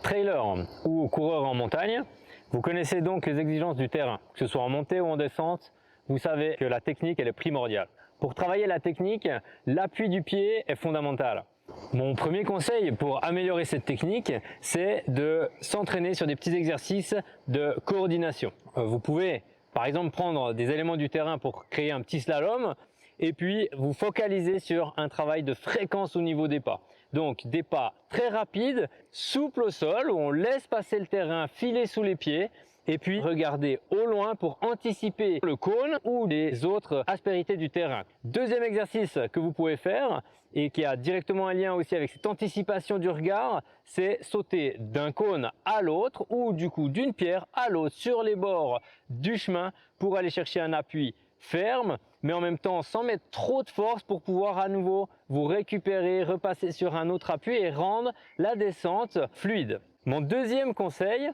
trailer ou coureur en montagne, vous connaissez donc les exigences du terrain, que ce soit en montée ou en descente. Vous savez que la technique elle est primordiale. Pour travailler la technique, l'appui du pied est fondamental. Mon premier conseil pour améliorer cette technique, c'est de s'entraîner sur des petits exercices de coordination. Vous pouvez par exemple prendre des éléments du terrain pour créer un petit slalom et puis vous focaliser sur un travail de fréquence au niveau des pas. Donc des pas très rapides, souples au sol, où on laisse passer le terrain, filer sous les pieds, et puis regardez au loin pour anticiper le cône ou les autres aspérités du terrain. Deuxième exercice que vous pouvez faire et qui a directement un lien aussi avec cette anticipation du regard, c'est sauter d'un cône à l'autre ou du coup d'une pierre à l'autre sur les bords du chemin pour aller chercher un appui ferme, mais en même temps sans mettre trop de force pour pouvoir à nouveau vous récupérer, repasser sur un autre appui et rendre la descente fluide. Mon deuxième conseil,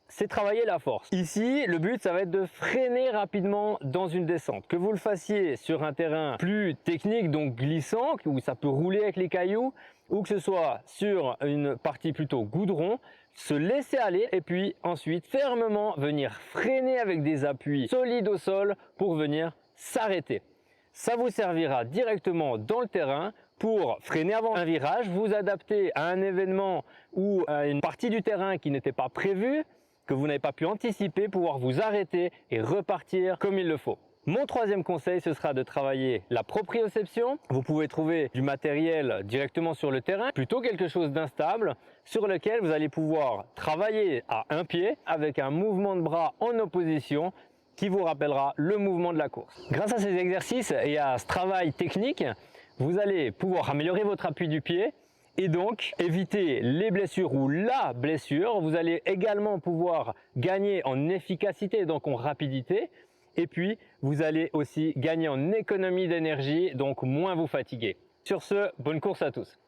c'est travailler la force. Ici, le but, ça va être de freiner rapidement dans une descente. Que vous le fassiez sur un terrain plus technique, donc glissant, où ça peut rouler avec les cailloux, ou que ce soit sur une partie plutôt goudron, se laisser aller et puis ensuite fermement venir freiner avec des appuis solides au sol pour venir s'arrêter. Ça vous servira directement dans le terrain pour freiner avant un virage, vous adapter à un événement ou à une partie du terrain qui n'était pas prévue, que vous n'avez pas pu anticiper, pouvoir vous arrêter et repartir comme il le faut. Mon troisième conseil, ce sera de travailler la proprioception. Vous pouvez trouver du matériel directement sur le terrain, plutôt quelque chose d'instable, sur lequel vous allez pouvoir travailler à un pied avec un mouvement de bras en opposition qui vous rappellera le mouvement de la course. Grâce à ces exercices et à ce travail technique, vous allez pouvoir améliorer votre appui du pied et donc éviter les blessures ou la blessure. Vous allez également pouvoir gagner en efficacité, donc en rapidité. Et puis, vous allez aussi gagner en économie d'énergie, donc moins vous fatiguer. Sur ce, bonne course à tous.